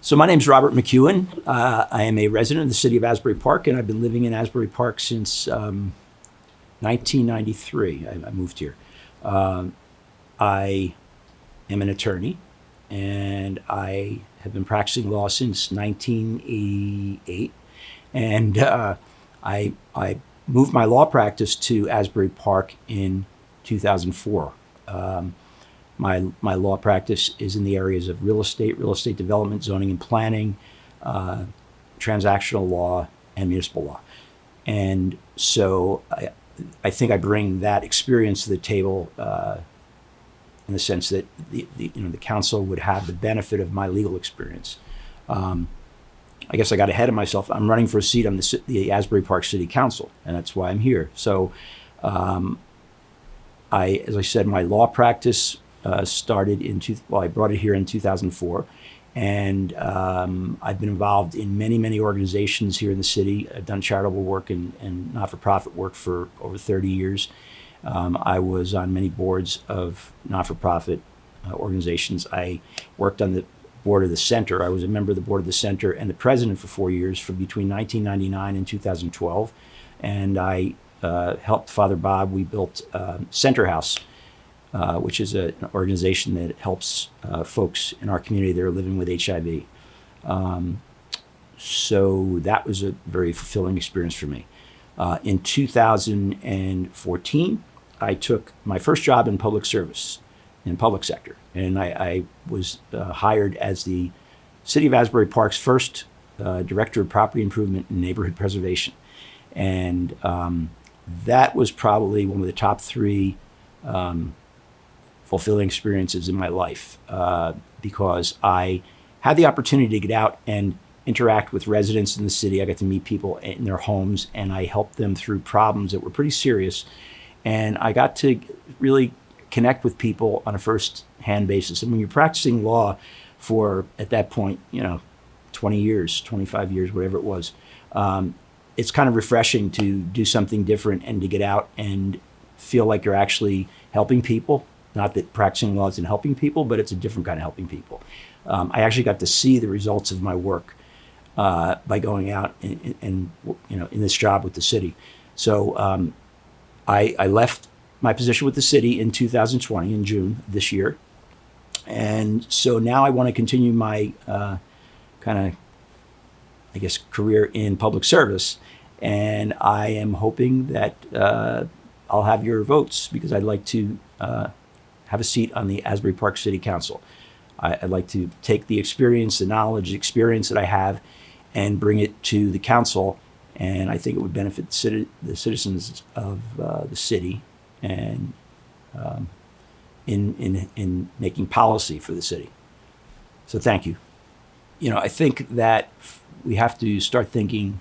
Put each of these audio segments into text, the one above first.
So my name's Robert McKeon. I am a resident of the city of Asbury Park, and I've been living in Asbury Park since 1993. I moved here. I am an attorney, and I have been practicing law since 1988. And I moved my law practice to Asbury Park in 2004. My law practice is in the areas of real estate development, zoning and planning, transactional law, and municipal law. And so I think I bring that experience to the table in the sense that the council would have the benefit of my legal experience. I guess I got ahead of myself. I'm running for a seat on the Asbury Park City Council, and that's why I'm here. So as I said, my law practice started I brought it here in 2004, and I've been involved in many organizations here in the city. I've done charitable work and not-for-profit work for over 30 years. I was on many boards of not-for-profit organizations. I worked on the board of the Center. I was a member of the board of the Center and the president for 4 years, from between 1999 and 2012, and I helped Father Bob. We built Center House, which is an organization that helps folks in our community that are living with HIV. So that was a very fulfilling experience for me. In 2014, I took my first job in public service, in public sector, and I was hired as the City of Asbury Park's first Director of Property Improvement and Neighborhood Preservation. And that was probably one of the top three fulfilling experiences in my life, because I had the opportunity to get out and interact with residents in the city. I got to meet people in their homes, and I helped them through problems that were pretty serious. And I got to really connect with people on a first-hand basis. And when you're practicing law for, at that point, 20 years, 25 years, whatever it was, it's kind of refreshing to do something different and to get out and feel like you're actually helping people. Not that practicing law isn't helping people, but it's a different kind of helping people. I actually got to see the results of my work by going out and in this job with the city. So I left my position with the city in 2020, in June this year. And so now I want to continue my career in public service. And I am hoping that I'll have your votes, because I'd like to have a seat on the Asbury Park City Council. I'd like to take the experience, the knowledge, the experience that I have, and bring it to the council. And I think it would benefit the citizens of the city, and in making policy for the city. So thank you. I think that we have to start thinking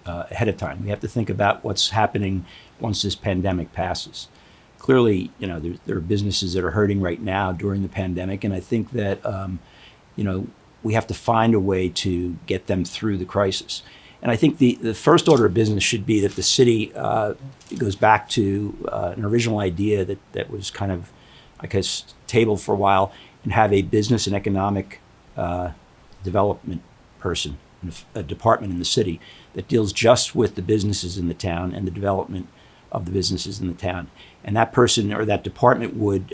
ahead of time. We have to think about what's happening once this pandemic passes. Clearly, there are businesses that are hurting right now during the pandemic, and I think that we have to find a way to get them through the crisis. And I think the first order of business should be that the city goes back to an original idea that was kind of, I guess, tabled for a while, and have a business and economic development person, a department in the city that deals just with the businesses in the town and the development of the businesses in the town. And that person or that department would,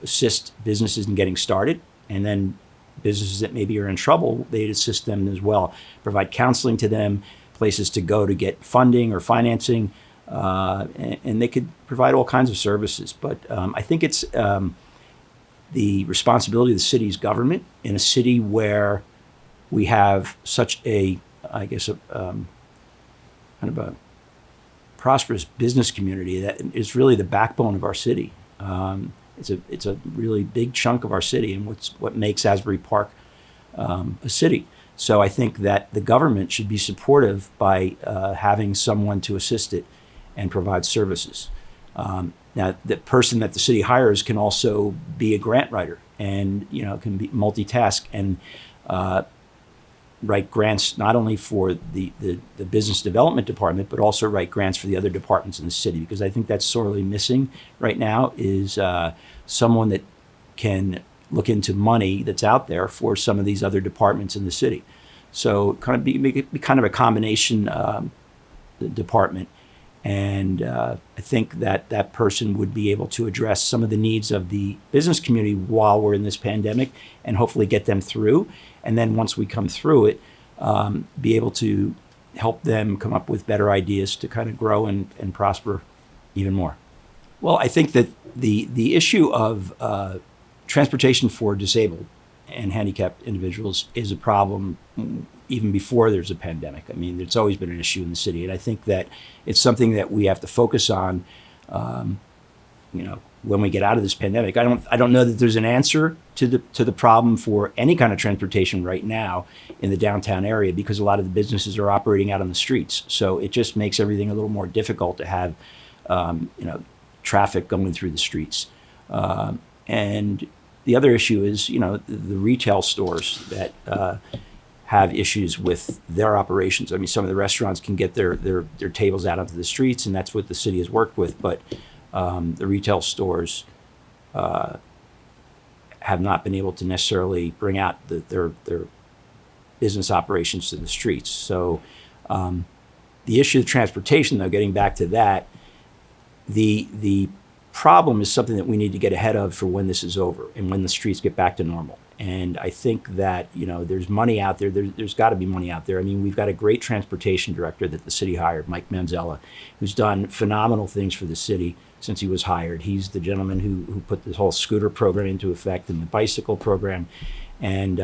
assist businesses in getting started, and then businesses that maybe are in trouble, they'd assist them as well, provide counseling to them, places to go to get funding or financing, and they could provide all kinds of services. But I think it's the responsibility of the city's government, in a city where we have such a prosperous business community that is really the backbone of our city. It's a really big chunk of our city, and what makes Asbury Park a city. So I think that the government should be supportive by having someone to assist it and provide services. Now, the person that the city hires can also be a grant writer, and can be multitask and write grants not only for the business development department, but also write grants for the other departments in the city, because I think that's sorely missing right now, is someone that can look into money that's out there for some of these other departments in the city. So kind of be kind of a combination department. And I think that person would be able to address some of the needs of the business community while we're in this pandemic and hopefully get them through. And then once we come through it, be able to help them come up with better ideas to kind of grow and prosper even more. Well, I think that the issue of transportation for disabled and handicapped individuals is a problem even before there's a pandemic. I mean, it's always been an issue in the city, and I think that it's something that we have to focus on. When we get out of this pandemic, I don't know that there's an answer to the problem for any kind of transportation right now in the downtown area, because a lot of the businesses are operating out on the streets. So it just makes everything a little more difficult to have traffic going through the streets. And the other issue is, the retail stores that have issues with their operations. I mean, some of the restaurants can get their tables out onto the streets, and that's what the city has worked with. But the retail stores have not been able to necessarily bring out their business operations to the streets. So the issue of transportation, though, getting back to that, the problem is something that we need to get ahead of for when this is over and when the streets get back to normal. And I think that, there's money out there. There's got to be money out there. I mean, we've got a great transportation director that the city hired, Mike Manzella, who's done phenomenal things for the city since he was hired. He's the gentleman who put this whole scooter program into effect and the bicycle program. And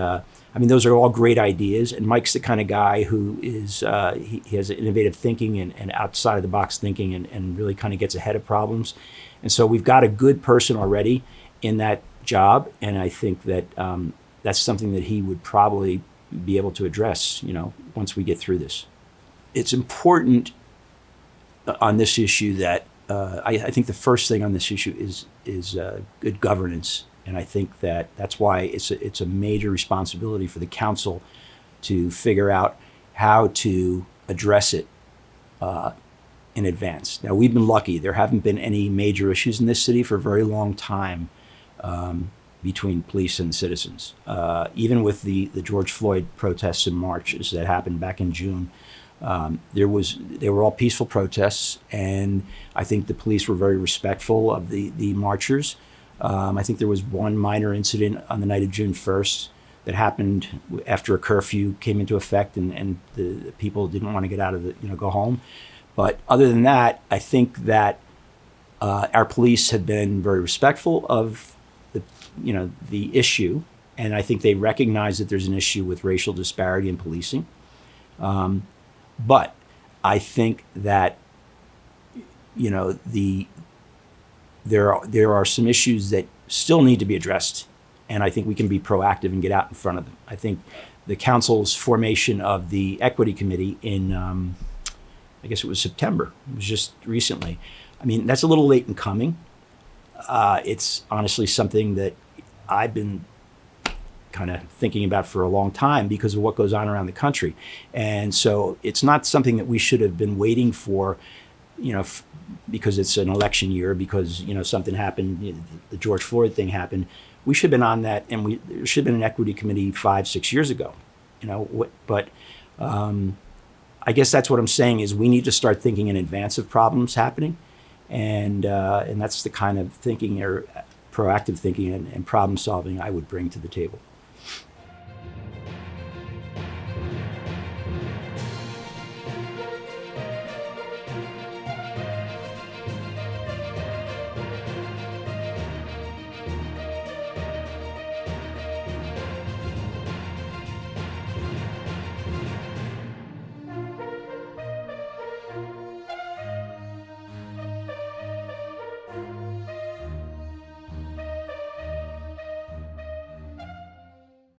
those are all great ideas. And Mike's the kind of guy who is, he has innovative thinking and outside of the box thinking and really kind of gets ahead of problems. And so we've got a good person already in that job. And I think that that's something that he would probably be able to address, once we get through this. It's important on this issue that I think the first thing on this issue is good governance. And I think that that's why it's a major responsibility for the council to figure out how to address it in advance. Now, we've been lucky. There haven't been any major issues in this city for a very long time between police and citizens. Even with the George Floyd protests and marches that happened back in June, they were all peaceful protests, and I think the police were very respectful of the marchers. I think there was one minor incident on the night of June 1st that happened after a curfew came into effect, and the people didn't want to get out of go home. But other than that, I think that our police have been very respectful of the issue, and I think they recognize that there's an issue with racial disparity in policing. But I think that there are some issues that still need to be addressed, and I think we can be proactive and get out in front of them. I think the council's formation of the equity committee in, I guess it was September, it was just recently. I mean, that's a little late in coming. It's honestly something that I've been kind of thinking about for a long time because of what goes on around the country. And so it's not something that we should have been waiting for, because it's an election year, because, something happened, the George Floyd thing happened. We should have been on that, and there should have been an equity committee 5-6 years ago, but I guess that's what I'm saying is we need to start thinking in advance of problems happening. And that's the kind of thinking or proactive thinking and problem solving I would bring to the table.